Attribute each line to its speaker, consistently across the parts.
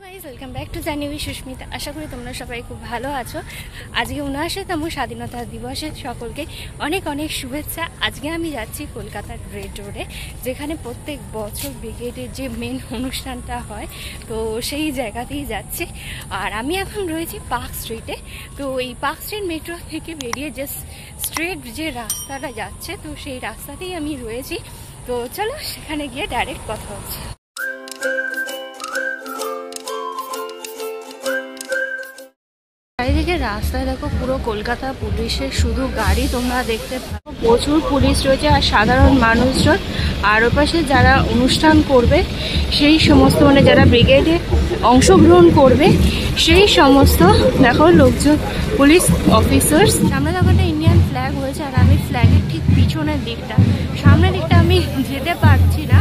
Speaker 1: Guys welcome back to জানিবি সুস্মিতা। আশা করি তোমরা সবাই খুব ভালো আছো। আজকে ৭৯তম স্বাধীনতা দিবসের সকলকে অনেক অনেক শুভেচ্ছা। আজকে আমি যাচ্ছি কলকাতার রেড রোডে, যেখানে প্রত্যেক বছর ব্রিগেডের যে মেন অনুষ্ঠানটা হয়, তো সেই জায়গাতেই যাচ্ছি। আর আমি এখন রয়েছি পার্ক স্ট্রিটে। তো এই পার্ক স্ট্রিট মেট্রো থেকে বেরিয়ে যে স্ট্রেট যে রাস্তাটা যাচ্ছে, তো সেই রাস্তাতেই আমি রয়েছি। তো চলো সেখানে গিয়ে ডাইরেক্ট কথা হচ্ছে। চারিদিকে রাস্তায় দেখো পুরো কলকাতা পুলিশের শুধু গাড়ি তোমরা দেখতে পাবো, প্রচুর পুলিশ রয়েছে আর সাধারণ মানুষজন। আর ওপাশে যারা অনুষ্ঠান করবে সেই সমস্ত যারা ব্রিগেডে অংশগ্রহণ করবে সেই সমস্ত দেখো লোকজন, পুলিশ অফিসার্স। সামনে দেখো একটা ইন্ডিয়ান ফ্ল্যাগ হয়েছে, আর আমি ফ্ল্যাগের ঠিক পিছনের দিকটা, সামনের দিকটা আমি যেতে পারছি না।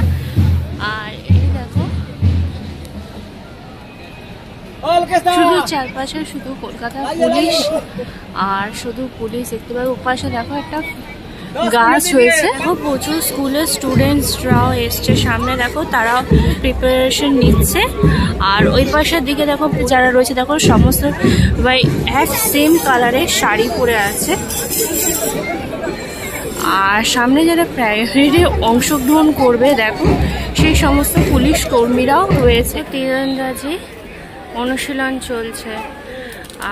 Speaker 1: আর এই দেখো শুধু চারপাশে শুধু কলকাতা পুলিশ আর শুধু পুলিশ দেখতে পাবে। ওপাশে দেখো একটা গাছ হয়েছে, প্রচুর স্কুলের স্টুডেন্টসরাও এসছে। সামনে দেখো তারাও প্রিপারেশন নিচ্ছে। আর ওই পাশের দিকে দেখো যারা রয়েছে দেখো সমস্ত এক সেম কালারের শাড়ি পরে আছে। আর সামনে যারা প্রাইভেটে অংশগ্রহণ করবে দেখো সেই সমস্ত পুলিশ কর্মীরাও রয়েছে। তীরন্দাজি অনুশীলন চলছে।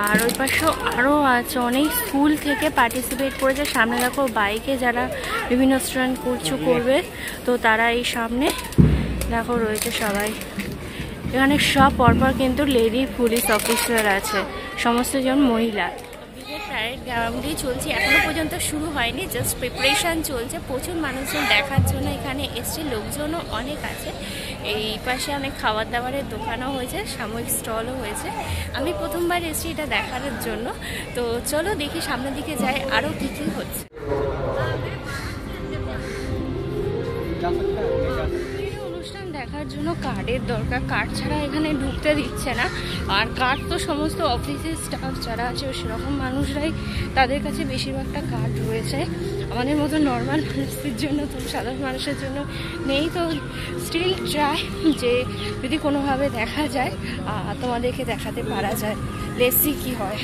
Speaker 1: আর ওই পাশেও আরও আছে, অনেক স্কুল থেকে পার্টিসিপেট করেছে। সামনে দেখো বাইকে যারা বিভিন্ন স্টুডেন্ট করবে, তো তারা এই সামনে দেখো রয়েছে সবাই। এখানে সব পরপর কিন্তু লেডি পুলিশ অফিসার আছে, সমস্ত জন মহিলা। প্যারেড গ্রাউন্ডেই চলছে, এখনো পর্যন্ত শুরু হয়নি, জাস্ট প্রিপারেশন চলছে। প্রচুর মানুষজন দেখার জন্য এখানে এসছে, লোকজনও অনেক আছে। এই পাশে অনেক খাবার দাবারের দোকানও হয়েছে, সাময়িক স্টলও হয়েছে। আমি প্রথমবার এসেছি এটা দেখার জন্য। তো চলো দেখি সামনের দিকে যাই আরও কী কী হচ্ছে। অনুষ্ঠান দেখার জন্য কার্ডের দরকার, কার্ড ছাড়া এখানে ঢুকতে দিচ্ছে না। আর কার্ড তো সমস্ত অফিসের স্টাফ যারা আছে সেরকম মানুষরাই, তাদের কাছে বেশিরভাগটা কার্ড রয়েছে। আমাদের মতো নর্মাল মানুষদের জন্য, তো সাধারণ মানুষের জন্য নেই। তো স্টিল ট্রাই যে যদি কোনোভাবে দেখা যায় তোমাদেরকে দেখাতে পারা যায়, লেটসি কি হয়।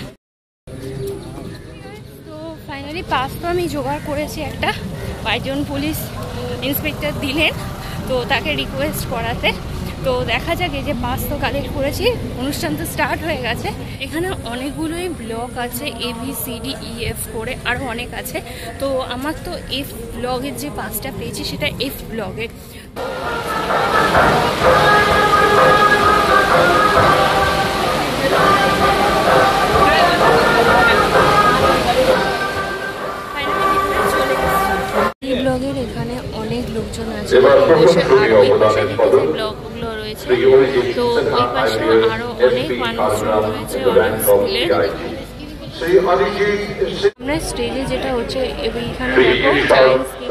Speaker 1: তো ফাইনালি পাস তো আমি জোগাড় করেছি একটা, কয়েকজন পুলিশ ইন্সপেক্টর দিলেন, তো তাকে রিকোয়েস্ট করাতে। তো দেখা যাক, এই যে পাস তো কালেক্ট করেছি, অনুষ্ঠান তো স্টার্ট হয়ে গেছে। এখানে অনেকগুলোই ব্লক আছে, ABCDEF করে আরও অনেক আছে। তো আমার তো F ব্লগের যে পাসটা পেয়েছি সেটা F ব্লগে। ব্লগের এখানে অনেক লোকজন আছে, আর ওই পাশে যে ব্লগগুলো রয়েছে, তো ওই পাশে আরো অনেক মানুষজন রয়েছে, অনেক স্কুলের। আমরা স্টেজে যেটা হচ্ছে এখানে দেখো চাইল্ড স্কিম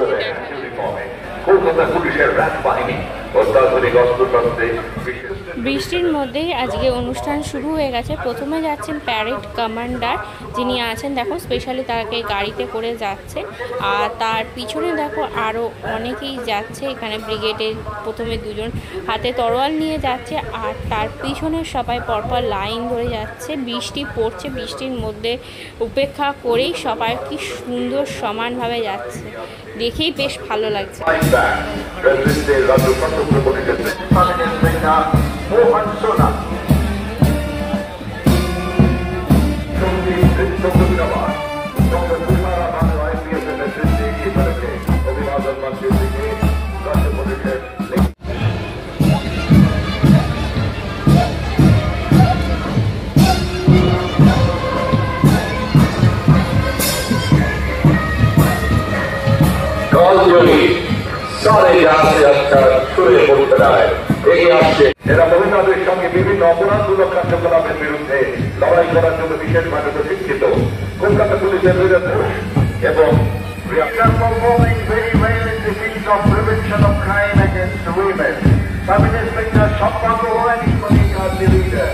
Speaker 1: বৃষ্টির মধ্যেই আজকে অনুষ্ঠান শুরু হয়ে গেছে। প্রথমে যাচ্ছেন প্যারেড কমান্ডার, যিনি আছেন দেখো স্পেশালি তাকে গাড়িতে করে যাচ্ছে। আর তার পিছনে দেখো আরও অনেকেই যাচ্ছে। এখানে ব্রিগেডের প্রথমে দুজন হাতে তরোয়াল নিয়ে যাচ্ছে, আর তার পিছনে সবাই পরপর লাইন ধরে যাচ্ছে। বৃষ্টি পড়ছে, বৃষ্টির মধ্যে উপেক্ষা করেই সবাই কি সুন্দর সমানভাবে যাচ্ছে, দেখেই বেশ ভালো লাগছে।
Speaker 2: এরা মহিলাদের সঙ্গে বিভিন্ন অপরাধমূলক কার্যকলাপের বিরুদ্ধে লড়াই করার জন্য বিশেষভাবে প্রশিক্ষিত কলকাতা পুলিশের এবং performing very well in the field of prevention of crime against women. Sub-Inspector Shoppa Rohan is the leader.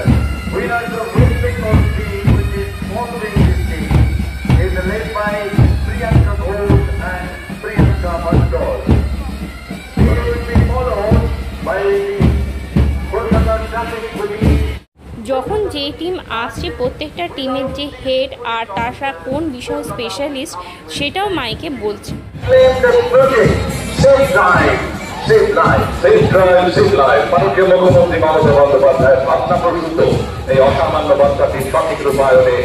Speaker 2: Winners of West Bengal team, which is modeling this team, is led by Priyanka Ghosh and Priyanka Mandal. He will be followed by Kolkata Traffic Police
Speaker 1: যখন যে team আসছে প্রত্যেকটা টিমের যে head আর তারা কোন বিষয় specialist সেটাও মাইকে বলছে।
Speaker 2: ভারতীয় মুখ্যমন্ত্রী মমতা বন্দ্যোপাধ্যায়ের ভাবনা প্রসূত এই অসামান্য বার্তাটি সঠিক রূপায়ণে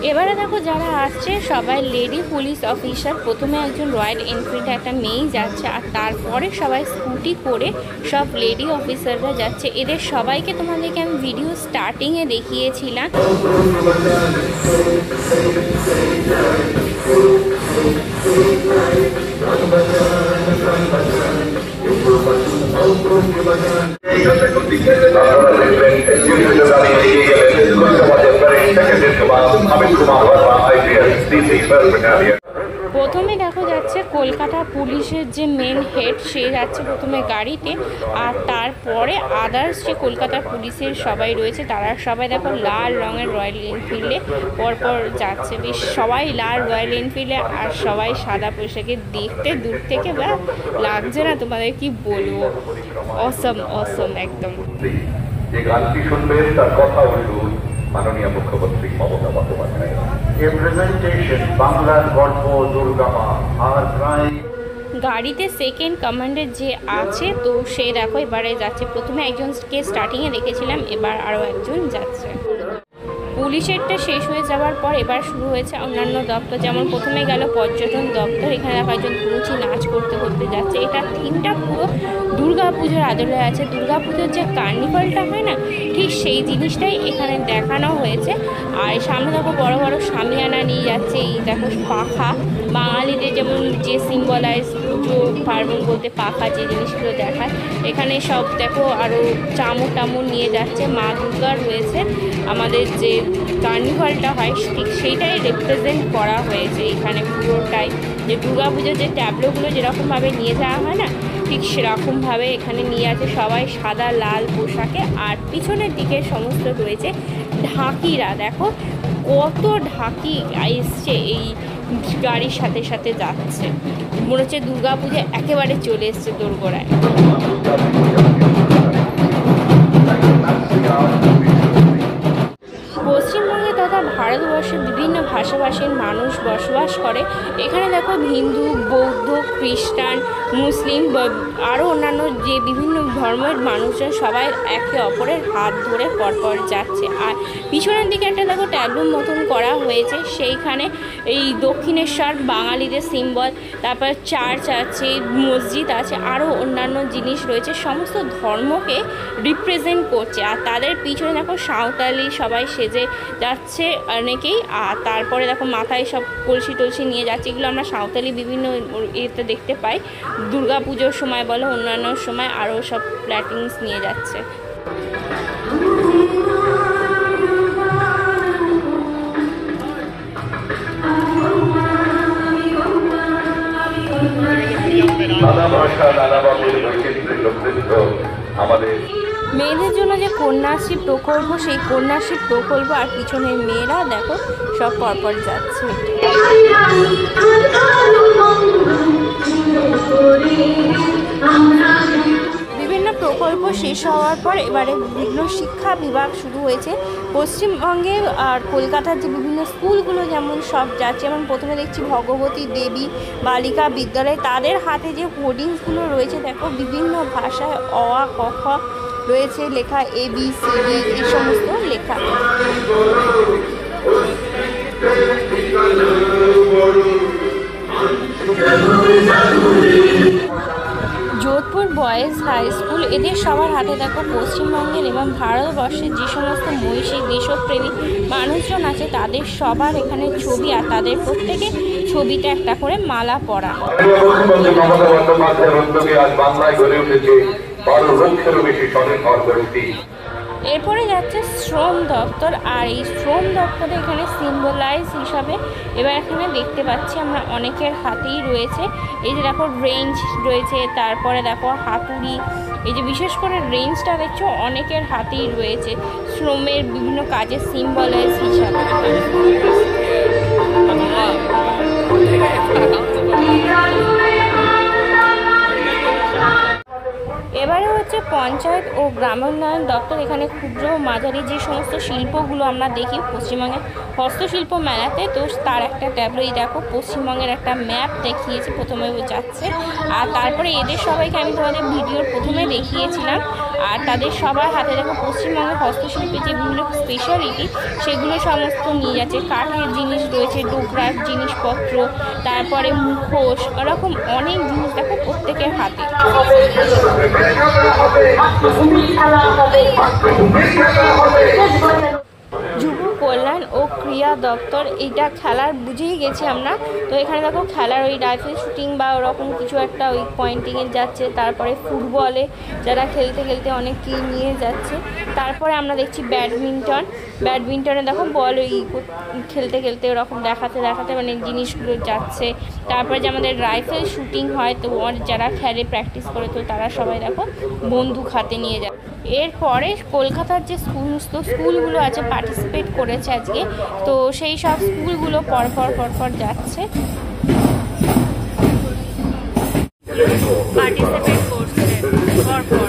Speaker 1: এবারে দেখো যারা আসছে সবাই লেডি পুলিশ অফিসার। প্রথমে একজন রয়্যাল এনফিল্ডে একটা মেয়েই যাচ্ছে, আর তারপরে সবাই স্কুটি করে সব লেডি অফিসাররা যাচ্ছে। এদের সবাইকে তোমাদেরকে আমি ভিডিও স্টার্টিংয়ে দেখিয়েছিলাম। প্রথমে দেখো যাচ্ছে কলকাতা পুলিশের যে মেন হেড সে যাচ্ছে প্রথমে গাড়িতে, আর তারপরে আদার্স যে কলকাতা পুলিশের সবাই রয়েছে তারা সবাই দেখো লাল রঙের রয়্যাল এনফিল্ডে পরপর যাচ্ছে। বেশ সবাই লাল রয়্যাল এনফিল্ডে আর সবাই সাদা পোশাকে, দেখতে দূর থেকে বা লাগছে না তোমাদের কি বলবো, অসম অসম একদম।
Speaker 2: যে গানটি শুনবেন তার কথা বলুন মাননীয় মুখ্যমন্ত্রী মমতা বন্দ্যোপাধ্যায়। বাংলার গল্প দুর্গা মা আর প্রায়
Speaker 1: গাড়িতে সেকেন্ড কমান্ডের যে আছে তো সে দেখো এবারে যাচ্ছে। প্রথমে একজনকে স্টার্টিংয়ে দেখেছিলাম, এবার আরও একজন যাচ্ছে। পুলিশেরটা শেষ হয়ে যাওয়ার পর এবার শুরু হয়েছে অন্যান্য দপ্তর, যেমন প্রথমে গেল পর্যটন দপ্তর। এখানে দেখো একজন পুরুষই নাচ করতে করতে যাচ্ছে। এটা থিমটা পুরো দুর্গা পুজোর আদলে আছে। দুর্গা পুজোর যে কার্নিভালটা হয় না, ঠিক সেই জিনিসটাই এখানে দেখানো হয়েছে। আর সামনে দেখো বড় বড় শামিয়ানা নিয়ে যাচ্ছে। এই দেখো পাখা, বাঙালিদের যেমন যে সিম্বলাইজ পুজো পার্বণ বলতে পাখা যে জিনিসগুলো দেখায়, এখানে সব দেখো আরও চামড় টামড় নিয়ে যাচ্ছে। মা দুর্গা রয়েছে, আমাদের যে কার্নিভালটা হয় ঠিক সেইটাই রিপ্রেজেন্ট করা হয়েছে এখানে পুরোটাই। যে দুর্গা পুজোর যে ট্যাবলোগুলো যেরকমভাবে নিয়ে যাওয়া হয় না, ঠিক সেরকমভাবে এখানে নিয়ে আছে সবাই সাদা লাল পোশাকে। আর পিছনের দিকে সমস্ত রয়েছে ঢাকিরা। দেখো কত ঢাকি এসছে, এই গাড়ির সাথে সাথে যাচ্ছে। মনে হচ্ছে দুর্গা পুজো একেবারে চলে এসছে দোরগোড়ায়। পশ্চিমবঙ্গে তথা ভারতবর্ষে বিভিন্ন ভাষাভাষীর মানুষ বসবাস করে। এখানে দেখো হিন্দু, বৌদ্ধ, খ্রিস্টান, মুসলিম, আরও অন্যান্য যে বিভিন্ন ধর্মের মানুষজন সবাই একে অপরের হাত ধরে পরপর যাচ্ছে। আর পিছনের দিকে একটা দেখো ট্যাবলুম মতন করা হয়েছে, সেইখানে এই দক্ষিণেশ্বর বাঙালিদের সিম্বল, তারপর চার্চ আছে, মসজিদ আছে, আরও অন্যান্য জিনিস রয়েছে, সমস্ত ধর্মকে রিপ্রেজেন্ট করছে। আর তাদের পিছনে দেখো সাঁওতালি সবাই সেজে যাচ্ছে অনেকেই। আর তারপরে দেখো মাথায় সব কলসি টলসি নিয়ে যাচ্ছে। এগুলো আমরা সাঁওতালি বিভিন্ন ইয়েতে দেখতে পাই, দুর্গা পুজোর সময় বলো অন্যান্য সময় আরও সব প্ল্যাটিংস নিয়ে যাচ্ছে। মেয়েদের জন্য যে কন্যাশ্রী প্রকল্প, সেই কন্যাশ্রী প্রকল্প আর পিছনের মেয়েরা দেখো সব পরপর যাচ্ছে। বিভিন্ন প্রকল্প শেষ হওয়ার পর এবারে বিভিন্ন শিক্ষা বিভাগ শুরু হয়েছে পশ্চিমবঙ্গে। আর কলকাতার যে বিভিন্ন স্কুলগুলো যেমন সব যাচ্ছে, যেমন প্রথমে দেখছি ভগবতী দেবী বালিকা বিদ্যালয়, তাদের হাতে যে হোর্ডিংসগুলো রয়েছে দেখো বিভিন্ন ভাষায় অ আ ক খ রয়েছে লেখা, ABCD এই সমস্ত লেখা। যোধপুর বয়েজ হাই স্কুল, এদের সবার হাতে দেখো পশ্চিমবঙ্গের এবং ভারতবর্ষের যে সমস্ত মহিষী দেশপ্রেমী মানুষজন আছে তাদের সবার এখানে ছবি, আর তাদের প্রত্যেকে ছবিতে একটা করে মালা পরা। এরপরে যাচ্ছে শ্রম দপ্তর, আর এই শ্রম দপ্তরে এখানে সিম্বলাইজ হিসাবে এবার এখানে দেখতে পাচ্ছি আমরা অনেকের হাতেই রয়েছে। এই যে দেখো রেঞ্জ রয়েছে, তারপরে দেখো হাতুড়ি, এই যে বিশেষ করে রেঞ্জটা দেখছো অনেকের হাতেই রয়েছে, শ্রমের বিভিন্ন কাজের সিম্বলাইজ হিসাবে। এবারে হচ্ছে পঞ্চায়েত ও গ্রামোন্নয়ন দপ্তর। এখানে ক্ষুদ্র মাঝারি যে সমস্ত শিল্পগুলো আমরা দেখি পশ্চিমবঙ্গের হস্তশিল্প মেলাতে, তো তার একটা ট্যাবলোই দেখো পশ্চিমবঙ্গের একটা ম্যাপ দেখিয়েছে, প্রথমে যাচ্ছে। আর তারপরে এদের সবাইকে আমি তোমাদের ভিডিওর প্রথমে দেখিয়েছিলাম, আর তাদের সবার হাতে দেখো পশ্চিমবঙ্গের হস্তশিল্পের যে বিভিন্ন স্পেশালিটি সেগুলো সমস্ত নিয়ে যাচ্ছে। কাঠের জিনিস রয়েছে, ডোকরার জিনিসপত্র, তারপরে মুখোশ, এরকম অনেক জিনিস দেখো প্রত্যেকের হাতে। যুব কল্যাণ ও ক্রীড়া দপ্তর, এইটা খেলার বুঝেই গেছি আমরা। তো এখানে দেখো খেলার ওই রাইফেল শুটিং বা ওরকম কিছু একটা ওই পয়েন্টিংয়ে যাচ্ছে, তারপরে ফুটবলে যারা খেলতে খেলতে অনেককেই নিয়ে যাচ্ছে। তারপরে আমরা দেখছি ব্যাডমিন্টনে দেখো বল ওই খেলতে খেলতে ওরকম দেখাতে মানে জিনিসগুলো যাচ্ছে। তারপরে যে আমাদের রাইফেল শুটিং হয়, তো যারা খেলে প্র্যাকটিস করে, তো তারা সবাই দেখো বন্দুক হাতে নিয়ে যায়। এরপরে কলকাতার যে সমস্ত স্কুলগুলো আছে পার্টিসিপেট করেছে আজকে, তো সেই সব স্কুলগুলো পরপর যাচ্ছে, পার্টিসিপেট করছে পরপর।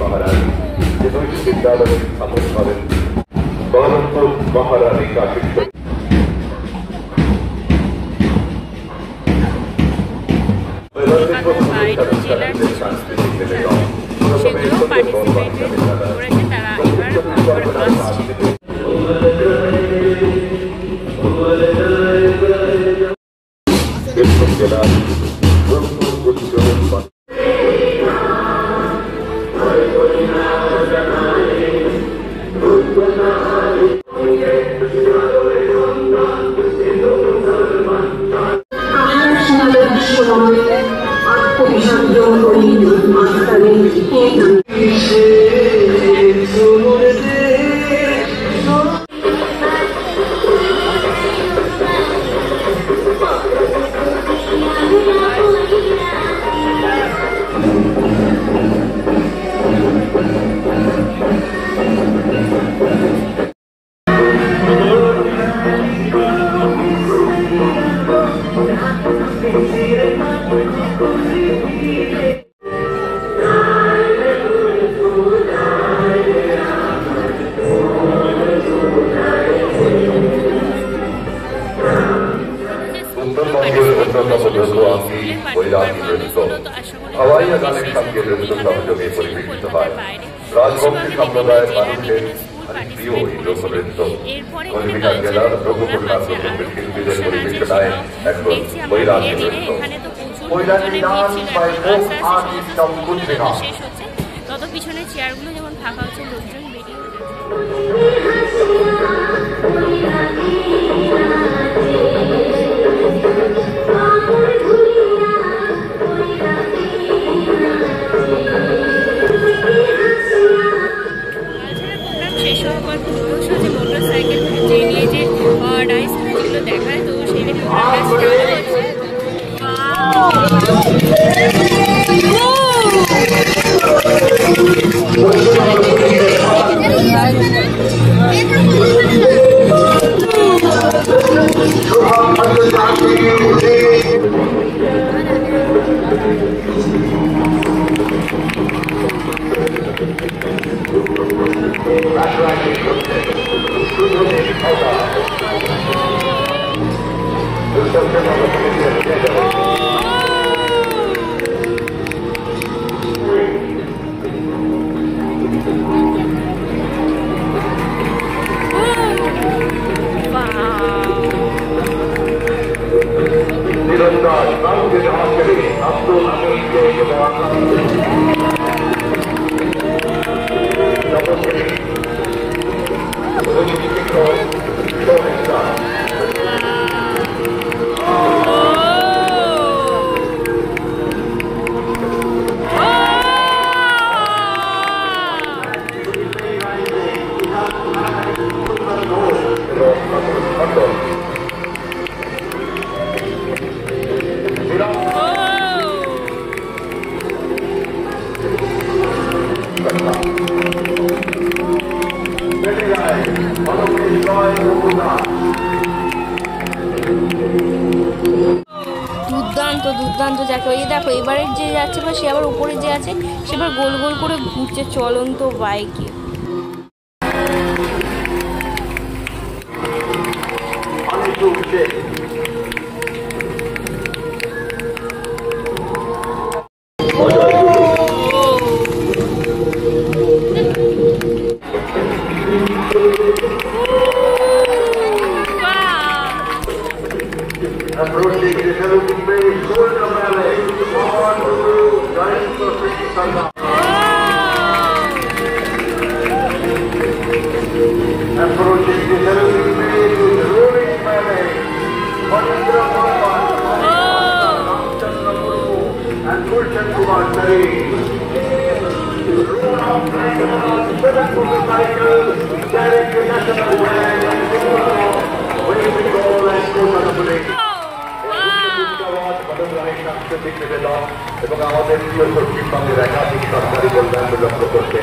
Speaker 2: মহারাজ যে বিদ্যালয়ের স্থাপন করেন বহরমপুর মহারানী কাশীশ্বরী। হাওয়াইয়া গানের সঙ্গে রবীন্দ্র সহযোগে পরিবেশিত হয় রাজবংশী সম্প্রদায়ের মানুষের প্রিয় এই লোকনৃত্য। কোচবিহার জেলার রঘুপুর নাট্যকর্মের শিল্পীদের পরিবেশনায় এখন বৈরাগী নৃত্য।
Speaker 1: তত পিছনে চেয়ারগুলো যেমন ফাঁকা হচ্ছে, লোকজন বেরিয়ে শেষ হওয়ার পর যে মোটর সাইকেল যে নিয়ে যে ডাইস যেগুলো দেখায়, তো সেই দুর্দান্ত যাকে ওই দেখো এবারের যে যাচ্ছে বা সে আবার উপরে যে আছে সে আবার গোল গোল করে ঘুরছে চলন্ত বাইকে।
Speaker 2: Approaching the Saluting Bay, Golden Valley, on to join the City Sangam. Approaching the Saluting Bay, Rolling Valley, Madhura Bhavan, Ramchandra Guru, and Gulshan Kumar Sari. Road of Tiger, 7 motorcycles, carrying the national flag and where we go and go to the police. এবং আমাদের প্রিয় পশ্চিমবঙ্গের একাধিক সরকারি কল্যাণ লক্ষ্য করতে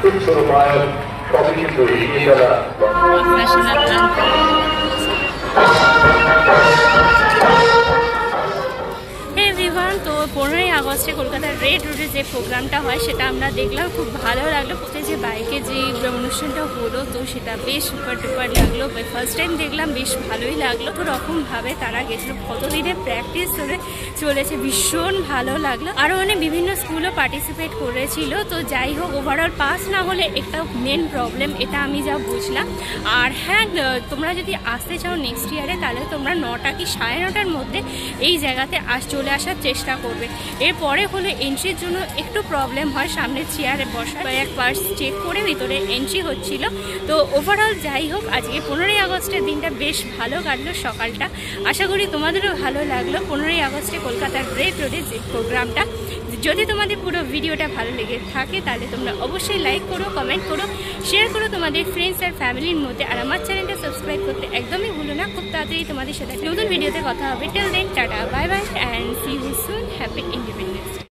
Speaker 2: তুচ্ছ রূপায়ণ সবই কিন্তু এগিয়ে চলা।
Speaker 1: তো 15ই আগস্টে কলকাতার রেড রোডে যে প্রোগ্রামটা হয় সেটা আমরা দেখলাম, খুব ভালো লাগলো। যে বাইকে যে অনুষ্ঠানটা হলো তো সেটা বেশ সুপার ডুপার লাগলো। ফার্স্ট টাইম দেখলাম, বেশ ভালোই লাগলো। তো রকমভাবে তারা গেছিলো, কতদিনের প্র্যাকটিস করে চলেছে, ভীষণ ভালো লাগলো। আরও অনেক বিভিন্ন স্কুলও পার্টিসিপেট করেছিল। তো যাই হোক, ওভারঅল পাস না হলে একটা মেন প্রবলেম, এটা আমি যা বুঝলাম। আর হ্যাঁ, তোমরা যদি আসতে চাও নেক্সট ইয়ারে তাহলে তোমরা 9টা কি 9:30টার মধ্যে এই জায়গাতে চলে আসার চেষ্টা করবে। এরপরে হলে এন্ট্রির জন্য একটু প্রবলেম হয়, সামনে চেয়ারে বসা এক পার্স চেক করে ভিতরে এন্ট্রি হচ্ছিল। তো ওভারঅল যাই হোক, আজকে 15ই আগস্টের দিনটা বেশ ভালো কাটলো সকালটা। আশা করি তোমাদেরও ভালো লাগলো 15ই আগস্টে কলকাতার রেড রোডে যে প্রোগ্রামটা। যদি তোমাদের পুরো ভিডিওটা ভালো লেগে থাকে তাহলে তোমরা অবশ্যই লাইক করো, কমেন্ট করো, শেয়ার করো তোমাদের ফ্রেন্ডস আর ফ্যামিলির মধ্যে। আর আমার চ্যানেলটা সাবস্ক্রাইব করতে একদমই ভুলো না। খুব তাড়াতাড়ি তোমাদের সাথে নতুন ভিডিওতে কথা হবে। Till then tata, bye bye, and see you soon. Happy independence day.